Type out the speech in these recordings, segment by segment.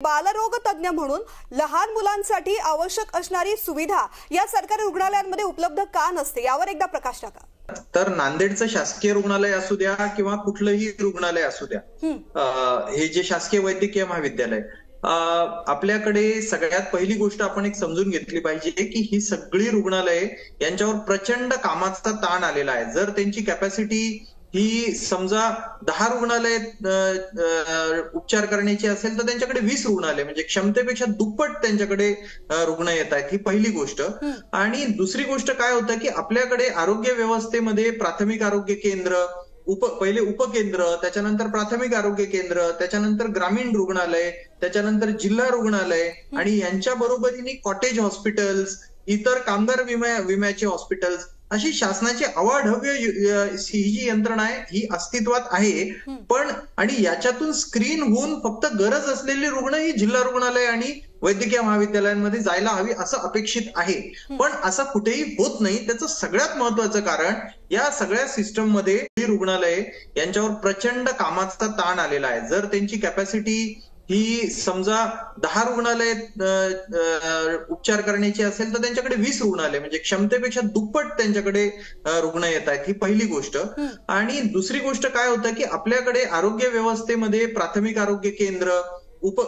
बालरोग तज्ञ म्हणून लहान मुलांसाठी आवश्यक असणारी सुविधा या सरकारी रुग्णालयांमध्ये उपलब्ध का नसते यावर एकदा प्रकाश टाका। तर नांदेडचं शासकीय रुग्णालय असू द्या किंवा कुठलंही रुग्णालय असू द्या, हे जे शासकीय वैद्यकीय महाविद्यालय, आपल्याकडे सगळ्यात पहिली गोष्ट आपण एक समजून घेतली पाहिजे की ही सगळी रुग्णालये यांच्यावर प्रचंड कामाचा ताण आलेला आहे। जर त्यांची कॅपॅसिटी ही समजा 10 रुग्णालय उपचार करण्याची असेल तर त्यांच्याकडे 20 रुग्णालय, म्हणजे क्षमतेपेक्षा दुप्पट त्यांच्याकडे रुग्ण येत आहेत। ही पहिली गोष्ट। आणि दुसरी गोष्ट काय होतं की आपल्याकडे आरोग्य व्यवस्थेमध्ये प्राथमिक आरोग्य केंद्र, पहिले उपकेंद्र, त्याच्यानंतर प्राथमिक आरोग्य केंद्र, त्याच्यानंतर ग्रामीण रुग्णालय, त्याच्यानंतर जिल्हा रुग्णालय आणि यांच्या बरोबरीने कॉटेज हॉस्पिटल्स, इतर कामगार विम्याचे हॉस्पिटल्स, अशी शासनाची अवाढव्य ही जी यंत्रणा आहे ही अस्तित्वात आहे। पण आणि याच्यातून स्क्रीन होऊन फक्त गरज असलेली रुग्ण ही जिल्हा रुग्णालय आणि वैद्यकीय महाविद्यालयांमध्ये जायला हवी असं अपेक्षित आहे, पण असं कुठेही होत नाही। त्याचं सगळ्यात महत्वाचं कारण या सगळ्या सिस्टम मध्ये रुग्णालय यांच्यावर प्रचंड कामाचा ताण आलेला आहे। जर त्यांची कॅपॅसिटी ही समजा 10 रुग्णालय उपचार करण्याची असेल तर त्यांच्याकडे 20 रुग्णालय, म्हणजे क्षमतेपेक्षा दुप्पट त्यांच्याकडे रुग्ण येत आहेत। ही पहिली गोष्ट। आणि दुसरी गोष्ट काय होतं की आपल्याकडे आरोग्य व्यवस्थेमध्ये प्राथमिक आरोग्य केंद्र,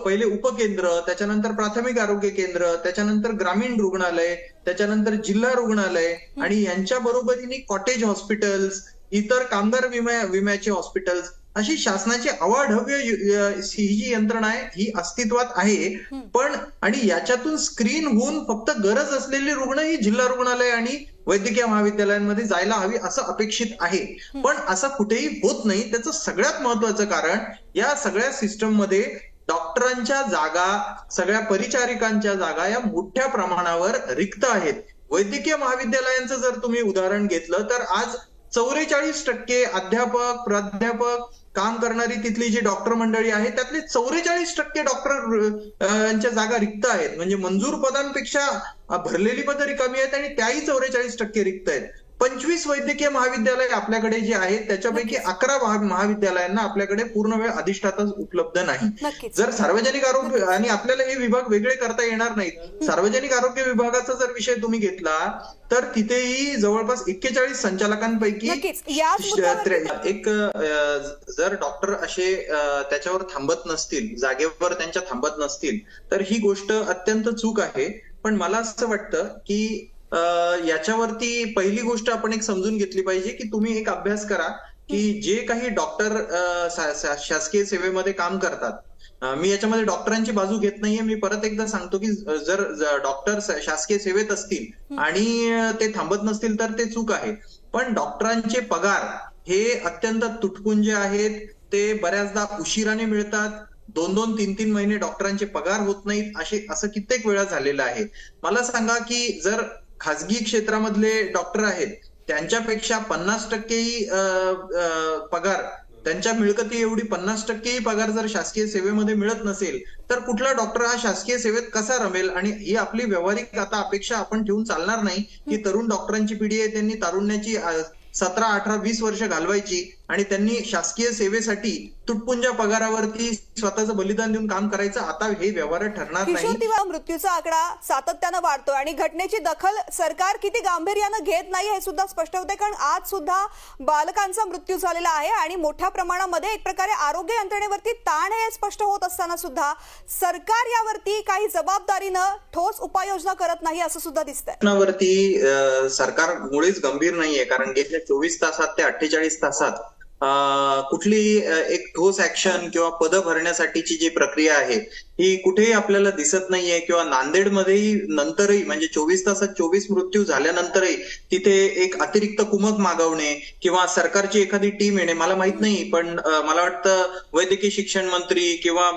पहिले उपकेंद्र, त्याच्यानंतर प्राथमिक आरोग्य केंद्र, त्याच्यानंतर ग्रामीण रुग्णालय, त्याच्यानंतर जिल्हा रुग्णालय आणि यांच्या बरोबरीने कॉटेज हॉस्पिटल्स, इतर कामगार विम्याचे हॉस्पिटल्स, अशी शासनाची अवाढव्य ही जी यंत्रणा आहे ही अस्तित्वात आहे। पण आणि याच्यातून स्क्रीन होऊन फक्त गरज असलेली रुग्ण ही जिल्हा रुग्णालय आणि वैद्यकीय महाविद्यालयांमध्ये जायला हवी असं अपेक्षित आहे, पण असं कुठेही होत नाही। त्याचं सगळ्यात महत्वाचं कारण या सगळ्या सिस्टम मध्ये डॉक्टरांच्या जागा, सगळ्या परिचारिकांच्या जागा या मोठ्या प्रमाणावर रिक्त आहेत। वैद्यकीय महाविद्यालयांचं जर तुम्ही उदाहरण घेतलं तर आज 44% अध्यापक, प्राध्यापक, काम करणारी तिथली जी डॉक्टर मंडळी आहे त्यातले 44% डॉक्टरांच्या जागा रिक्त आहेत। म्हणजे मंजूर पदांपेक्षा भरलेली पदं रिकामी आहेत आणि त्याही 44% रिक्त आहेत। 25 वैद्यकीय महाविद्यालय आपल्याकडे जे आहेत त्याच्यापैकी 11 महाविद्यालयांना आपल्याकडे पूर्ण वेळ अधिष्ठाता उपलब्ध नाही। जर सार्वजनिक आरोग्य, आणि आपल्याला हे विभाग वेगळे करता येणार नाहीत, सार्वजनिक आरोग्य विभागाचा जर विषय तुम्ही घेतला तर तिथेही जवळपास 41 संचालकांपैकी एक जर डॉक्टर असे त्याच्यावर थांबत नसतील, जागेवर त्यांच्या थांबत नसतील तर ही गोष्ट अत्यंत चूक आहे। पण मला असं वाटतं की याच्यावरती पहिली गोष्ट आपण एक समजून घेतली पाहिजे की तुम्ही एक अभ्यास करा की जे काही डॉक्टर शासकीय सेवेमध्ये काम करतात, मी याच्यामध्ये डॉक्टरांची बाजू घेत नाहीये, मी परत एकदा सांगतो की जर डॉक्टर शासकीय सेवेत असतील आणि ते थांबत नसतील तर ते चूक आहे। पण डॉक्टरांचे पगार हे अत्यंत तुटपुंजे आहेत, ते बऱ्याचदा उशिराने मिळतात। 2-2, 3-3 महिने डॉक्टरांचे पगार होत नाहीत, असं कित्येक वेळा झालेलं आहे। मला सांगा की जर खाजगी क्षेत्रामधले डॉक्टर आहेत त्यांच्यापेक्षा 50%ही पगार, त्यांच्या मिळकती एवढी 50%ही पगार जर शासकीय सेवेमध्ये मिळत नसेल तर कुठला डॉक्टर हा शासकीय सेवेत कसा रमेल? आणि ही आपली व्यावहारिक आता अपेक्षा आपण ठेवून चालणार नाही की तरुण डॉक्टरांची पिढी आहे, त्यांनी तारुण्याची 17, 18, 20 वर्ष घालवायची आणि त्यांनी शासकीय सेवेसाठी तुटपुंजा पगारावरती स्वतःचं बलिदान देऊन काम करायचं, आता हे व्यवहार ठरणार नाही। मृत्यूचा आकडा सातत्यानं वाढतोय आणि घटनेची दखल सरकार किती गांभीर्यानं घेत नाही हे सुद्धा स्पष्ट होते, कारण आज सुद्धा बालकांचा मृत्यू झालेला आहे आणि मोठ्या प्रमाणामध्ये एक प्रकारे आरोग्य यंत्रणेवरती ताण हे स्पष्ट होत असताना सुद्धा सरकार यावरती काही जबाबदारीनं ठोस उपाययोजना करत नाही असं सुद्धा दिसतंय। सरकार मुळेच गंभीर नाहीये, कारण गेल्या 24 तासात ते 48 तासात कुठली एक ठोस ऍक्शन किंवा पदं भरण्यासाठीची जी प्रक्रिया आहे ही कुठेही आपल्याला दिसत नाहीये। किंवा नांदेडमध्येही नंतरही, म्हणजे 24 तासात 24 मृत्यू झाल्यानंतरही तिथे एक अतिरिक्त कुमक मागवणे किंवा सरकारची एखादी टीम येणे, मला माहित नाही, पण मला वाटतं वैद्यकीय शिक्षण मंत्री किंवा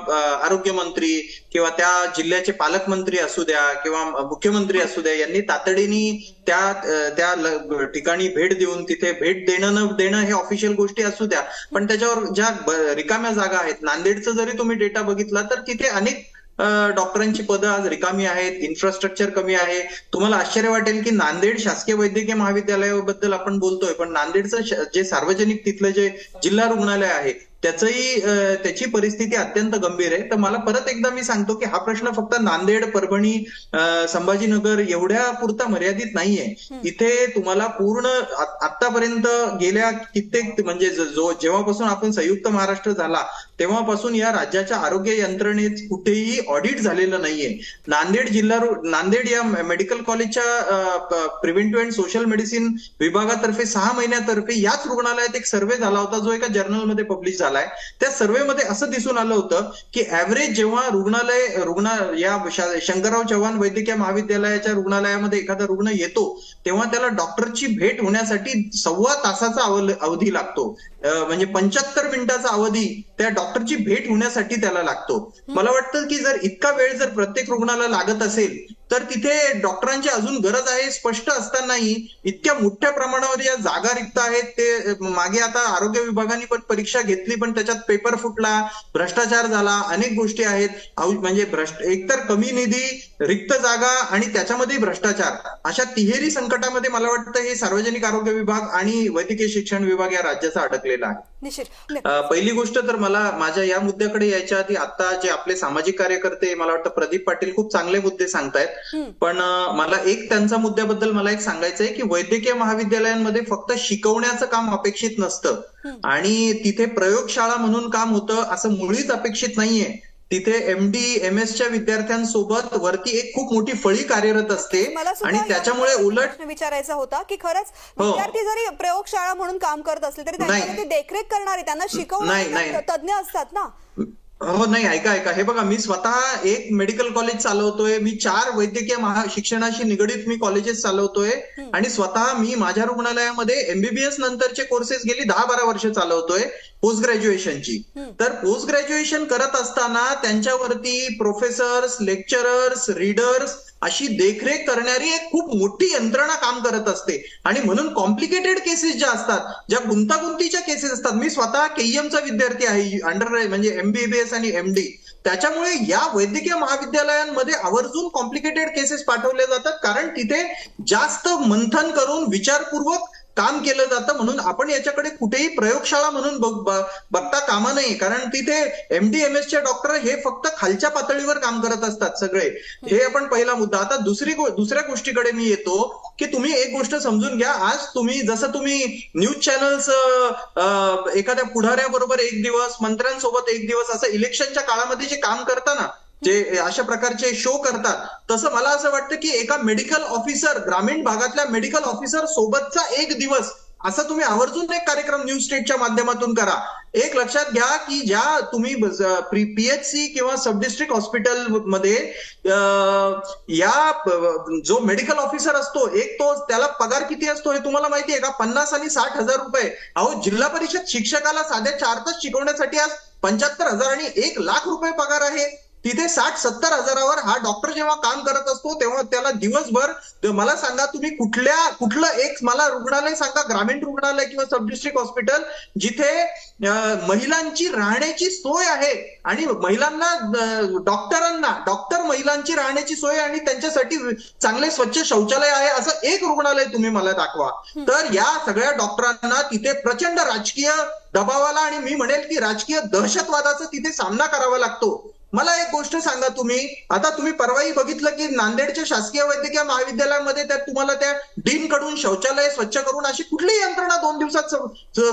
आरोग्य मंत्री किंवा त्या जिल्ह्याचे पालकमंत्री असू द्या किंवा मुख्यमंत्री असू द्या, यांनी तातडीने त्या ठिकाणी भेट देऊन तिथे भेट देणं न देणं हे ऑफिशियल गोष्टी असू द्या, पण त्याच्यावर ज्या रिकाम्या जागा आहेत, नांदेडचं जरी तुम्ही डेटा बघितला तर तिथे अनेक डॉक्टरांची पदं आज रिकामी आहेत, इन्फ्रास्ट्रक्चर कमी आहे। तुम्हाला आश्चर्य वाटेल की नांदेड शासकीय वैद्यकीय महाविद्यालयाबद्दल आपण बोलतोय, पण नांदेडचं जे सार्वजनिक तिथलं जे जिल्हा रुग्णालय आहे त्याची परिस्थिती अत्यंत गंभीर आहे. तर मला परत एकदा मी सांगतो की हा प्रश्न फक्त नांदेड, परभणी, संभाजीनगर एवढ्या पुरता मर्यादित नाहीये. इथे तुम्हाला पूर्ण आतापर्यंत गेल्या कित्येक म्हणजे जेव्हापासून आपण संयुक्त महाराष्ट्र झाला तेव्हापासून या राज्याच्या आरोग्य यंत्रणेत कुठेही ऑडिट झालेलं नाहीये. नांदेड या मेडिकल कॉलेजच्या प्रिव्हेंटिव्ह अँड सोशल मेडिसिन विभागातर्फे 6 महिन्यातर्फे याच रुग्णालयात एक सर्व्हे झाला होता, जो एका जर्नलमध्ये पब्लिश झालाय. त्या सर्व्हेमध्ये असं दिसून आलं होतं की ऍव्हरेज जेव्हा या शंकरराव चव्हाण वैद्यकीय महाविद्यालयाच्या रुग्णालयामध्ये एखादा रुग्ण येतो तेव्हा त्याला डॉक्टरची भेट होण्यासाठी 1.25 तासाचा अवधी लागतो. म्हणजे 75 मिनिटाचा अवधी त्या डॉक्टरची भेट होण्यासाठी त्याला लागतो. मला वाटतं की जर इतका वेळ जर प्रत्येक रुग्णाला लागत असेल तर तिथे डॉक्टरांची अजून गरज आहे स्पष्ट असतानाही इतक्या मोठ्या प्रमाणावर या जागा रिक्त आहेत. ते मागे आता आरोग्य विभागाने पण परीक्षा घेतली पण त्याच्यात पेपर फुटला, भ्रष्टाचार झाला, अनेक गोष्टी आहेत. म्हणजे एकतर कमी निधी, रिक्त जागा आणि त्याच्यामध्ये भ्रष्टाचार, अशा तिहेरी संकटामध्ये मला वाटतं हे सार्वजनिक आरोग्य विभाग आणि वैद्यकीय शिक्षण विभाग या राज्याचा अडकलेला आहे. पहिली गोष्ट तर मला माझ्या या मुद्द्याकडे यायच्या आधी आता जे आपले सामाजिक कार्यकर्ते मला वाटतं प्रदीप पाटील खूप चांगले मुद्दे सांगतायत. पण मला त्यांचा मुद्द्याबद्दल मला एक सांगायचं आहे की वैद्यकीय महाविद्यालयांमध्ये फक्त शिकवण्याचं काम अपेक्षित नसतं आणि तिथे प्रयोगशाळा म्हणून काम होतं असं मुळीच अपेक्षित नाहीये. तिथे MD, MS च्या विद्यार्थ्यांसोबत वरती एक खूप मोठी फळी कार्यरत असते आणि त्याच्यामुळे उलट विचारायचा होता की खरंच विद्यार्थी जरी प्रयोगशाळा म्हणून काम करत असले तरी त्यांच्यामध्ये देखरेख करणारे, त्यांना शिकवणारे तज्ञ असतात ना. हो नाही, ऐका हे बघा, मी स्वतः एक मेडिकल कॉलेज चालवतोय, मी 4 वैद्यकीय शिक्षणाशी निगडीत मी कॉलेजेस चालवतोय आणि स्वतः मी माझ्या रुग्णालयामध्ये MBBS नंतरचे कोर्सेस गेली 10-12 वर्ष चालवतोय पोस्ट ग्रॅज्युएशनची. तर पोस्ट ग्रॅज्युएशन करत असताना त्यांच्यावरती प्रोफेसर्स, लेक्चरर्स, रीडर्स अशी देखरेख करणारी एक खूप मोठी यंत्रणा काम करत असते आणि म्हणून कॉम्प्लिकेटेड केसेस ज्या असतात, ज्या गुंतागुंतीच्या केसेस असतात, मी स्वतः KEMचा विद्यार्थी आहे, म्हणजे MBBS आणि MD. त्याच्यामुळे या वैद्यकीय महाविद्यालयांमध्ये आवर्जून कॉम्प्लिकेटेड केसेस पाठवले जातात कारण तिथे जास्त मंथन करून विचारपूर्वक काम केलं जातं. म्हणून आपण याच्याकडे कुठेही प्रयोगशाळा म्हणून बघता कामा नये कारण तिथे MD, MS चे डॉक्टर हे फक्त खालच्या पातळीवर काम करत असतात सगळे. हे आपण पहिला मुद्दा. आता दुसऱ्या गोष्टीकडे मी येतो की तुम्ही एक गोष्ट समजून घ्या. आज जसं तुम्ही न्यूज चॅनल्स एखाद्या पुढाऱ्याबरोबर एक दिवस, मंत्र्यांसोबत एक दिवस असं इलेक्शनच्या काळामध्ये जे काम करता ना, जे अशा प्रकारचे शो करतात, तसं मला असं वाटतं की एका मेडिकल ऑफिसर, ग्रामीण भागातल्या मेडिकल ऑफिसर सोबतचा एक दिवस असं तुम्ही आवर्जून एक कार्यक्रम न्यूज स्टेटच्या माध्यमातून करा. एक लक्षात घ्या की ज्या तुम्ही PHC किंवा सब डिस्ट्रिक्ट हॉस्पिटल मध्ये जो मेडिकल ऑफिसर असतो त्याला पगार किती असतो हे तुम्हाला माहिती आहे का? 50 आणि 60 हजार रुपये. अहो, जिल्हा परिषद शिक्षकाला साध्या 4 तास शिकवण्यासाठी आज 75,000 आणि 1 लाख रुपये पगार आहे. तिथे 60-70 हजारावर हा डॉक्टर जेव्हा काम करत असतो तेव्हा त्याला दिवसभर, मला सांगा तुम्ही कुठलं एक मला रुग्णालय सांगा, ग्रामीण रुग्णालय किंवा सब डिस्ट्रिक्ट हॉस्पिटल जिथे महिलांची राहण्याची सोय आहे आणि डॉक्टर महिलांची राहण्याची सोय आणि त्यांच्यासाठी चांगले स्वच्छ शौचालय आहे असं एक रुग्णालय तुम्ही मला दाखवा. तर या सगळ्या डॉक्टरांना तिथे प्रचंड राजकीय दबावाला आणि मी म्हणेल की राजकीय दहशतवादाचा तिथे सामना करावा लागतो. मला एक गोष्ट सांगा, आता तुम्ही परवाही बघितलं की नांदेडच्या शासकीय वैद्यकीय महाविद्यालयामध्ये तुम्हाला त्या डीन कडून शौचालय स्वच्छ करून अशी कुठली यंत्रणा 2 दिवसात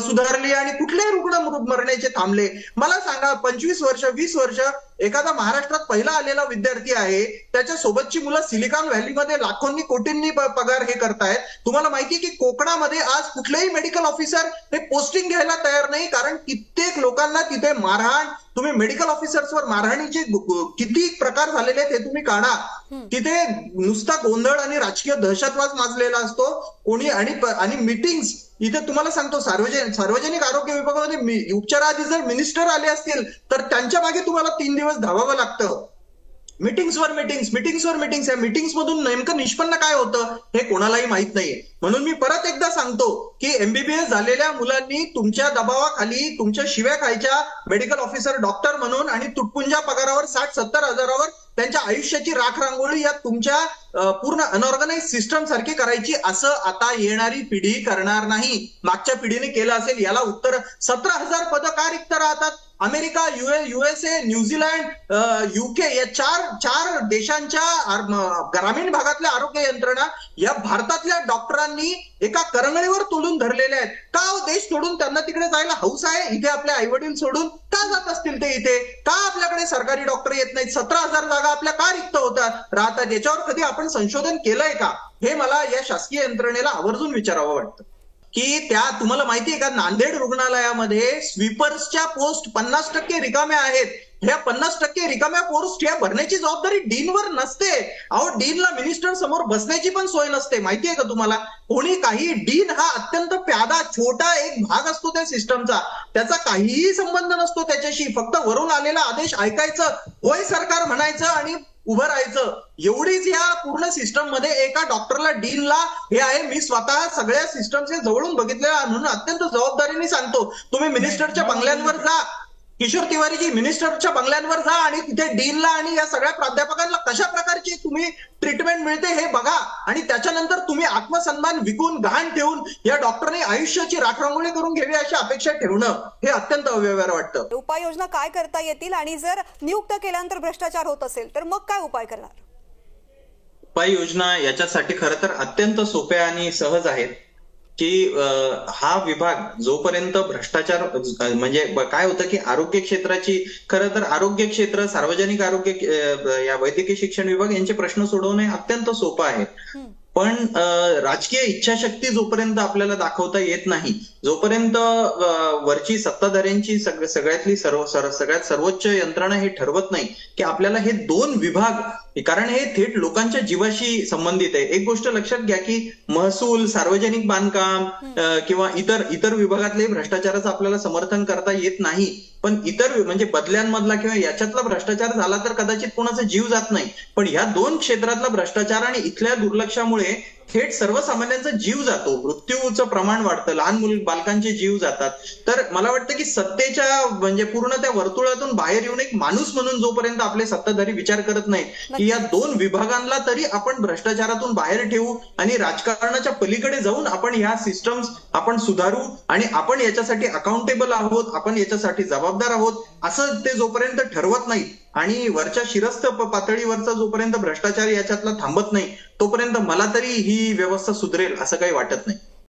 सुधारली आणि कुठले रुग्ण मरण्याचे थांबले? मला सांगा, 25 वर्ष 20 वर्ष एखादा महाराष्ट्रात पहिला आलेला विद्यार्थी आहे, त्याच्या सोबतची मुलं सिलिकॉन व्हॅलीमध्ये लाखोंनी कोटींनी पगार हे करतायत. तुम्हाला माहिती की कोकणामध्ये आज कुठलेही मेडिकल ऑफिसर हे पोस्टिंग घ्यायला तयार नाही कारण कित्येक लोकांना तिथे मारहाण, तुम्ही मेडिकल ऑफिसर्सवर मारहाणीचे किती प्रकार झालेले आहेत हे तुम्ही काढा. तिथे नुसता गोंधळ आणि राजकीय दहशतवाद माजलेला असतो कोणी. आणि मीटिंग्स इथे तुम्हाला सांगतो, सार्वजनिक आरोग्य विभागामध्ये उपचाराआधी जर मिनिस्टर आले असतील तर त्यांच्या मागे तुम्हाला 3 दिवस धावावं लागतं. मीटिंग्सवर मीटिंग्स. या मीटिंग्स मधून नेमकं निष्पन्न काय होतं हे कोणालाही माहित नाहीये. म्हणून मी परत एकदा सांगतो की MBBS झालेल्या मुलांनी तुमच्या दबावाखाली तुमच्या शिव्या खायच्या मेडिकल ऑफिसर डॉक्टर म्हणून आणि तुटपुंजा पगारावर 60-70 हजारावर त्यांच्या आयुष्याची राखरांगोळी या तुमच्या पूर्ण अनऑर्गनाइज सिस्टम सारखी करायची, असं आता येणारी पिढी करणार नाही. मागच्या पिढीने केलं असेल याला उत्तर. 17,000 पदं का रिक्त राहतात? अमेरिका, USA, न्यूझीलंड, UK या चार देशांच्या ग्रामीण भागातल्या आरोग्य यंत्रणा या भारतातल्या डॉक्टरांनी एका करंगळीवर तोलून धरलेल्या आहेत. का देश सोडून त्यांना तिकडे जायला हौस आहे? इथे आपले आई वडील सोडून का जात असतील ते इथे? का आपल्याकडे सरकारी डॉक्टर येत नाहीत? 17,000 जागा आपल्या का रिक्त राहतात? याच्यावर कधी आपण संशोधन केलंय का? हे मला या शासकीय यंत्रणेला आवर्जून विचारावं वाटतं. की त्या तुम्हाला माहितीये का, नांदेड रुग्णालयामध्ये स्वीपर्सच्या पोस्ट 50% रिकाम्या आहेत. ह्या 50% रिकाम्या पोस्ट या भरण्याची जबाबदारी डीनवर नसते. अहो, डीनला मिनिस्टर समोर बसण्याची पण सोय नसते. माहितीये का तुम्हाला? कोणी काही, डीन हा अत्यंत प्यादा छोटा एक भाग असतो त्या सिस्टमचा. त्याचा काहीही संबंध नसतो त्याच्याशी. फक्त वरून आलेला आदेश ऐकायचं, होय सरकार म्हणायचं आणि उभं राहायचं. एवढीच या पूर्ण सिस्टम मध्ये एका डॉक्टरला, डीनला हे आहे. मी स्वतः सगळ्या सिस्टमचे जवळून बघितलेला म्हणून अत्यंत जबाबदारीने सांगतो. तुम्ही मिनिस्टरच्या बंगल्यांवर जा, किशोर तिवारीजी मिनिस्टरच्या बंगल्यांवर जा आणि तिथे डीनला आणि या सगळ्या प्राध्यापकांना कशा प्रकारची तुम्ही ट्रीटमेंट मिळते हे बघा. आणि त्याच्यानंतर तुम्ही आत्मसन्मान विकून, गहाण ठेवून या डॉक्टरने आयुष्याची राखरांगोळी करून घ्यावी अशी अपेक्षा ठेवणं हे अत्यंत अव्यवहार्य वाटतं. उपाययोजना काय करता येतील आणि जर नियुक्त केल्यानंतर भ्रष्टाचार होत असेल तर मग काय उपाय करणार? उपाययोजना याच्यासाठी खरं तर अत्यंत सोप्या आणि सहज आहेत. की हा विभाग जोपर्यंत भ्रष्टाचार, म्हणजे काय होतं की आरोग्य क्षेत्राची, खरं तर आरोग्य क्षेत्र, सार्वजनिक आरोग्य, या वैद्यकीय शिक्षण विभाग यांचे प्रश्न सोडवणे अत्यंत सोपं आहे. पण राजकीय इच्छाशक्ती जोपर्यंत आपल्याला दाखवता येत नाही, जोपर्यंत वरची सत्ताधाऱ्यांची सगळ्यात सर्वोच्च यंत्रणा हे ठरवत नाही की आपल्याला हे 2 विभाग, कारण हे थेट लोकांच्या जीवाशी संबंधित आहे. एक गोष्ट लक्षात घ्या की महसूल, सार्वजनिक बांधकाम किंवा इतर विभागातले भ्रष्टाचाराचं आपल्याला समर्थन करता येत नाही. पण इतर म्हणजे बदल्यांमधला किंवा याच्यातला भ्रष्टाचार झाला तर कदाचित कोणाचा जीव जात नाही. पण या 2 क्षेत्रातला भ्रष्टाचार आणि इथल्या दुर्लक्षामुळे थेट सर्वसामान्यांचा जीव जातो, मृत्यूचं प्रमाण वाढतं, लहान बालकांचे जीव जातात. तर मला वाटतं की सत्तेच्या म्हणजे पूर्ण त्या वर्तुळातून बाहेर येऊन एक माणूस म्हणून जोपर्यंत आपले सत्ताधारी विचार करत नाहीत की या 2 विभागांना तरी आपण भ्रष्टाचारातून बाहेर ठेवू आणि राजकारणाच्या पलीकडे जाऊन आपण ह्या सिस्टम्स आपण सुधारू आणि आपण याच्यासाठी अकाउंटेबल आहोत, आपण याच्यासाठी जबाबदार आहोत, असं ते जोपर्यंत ठरवत नाही आणि वरच्या शिरस्थ पातळीवरचा जोपर्यंत भ्रष्टाचार याच्यातला थांबत नाही, तोपर्यंत मला तरी ही व्यवस्था सुधरेल असं काही वाटत नाही.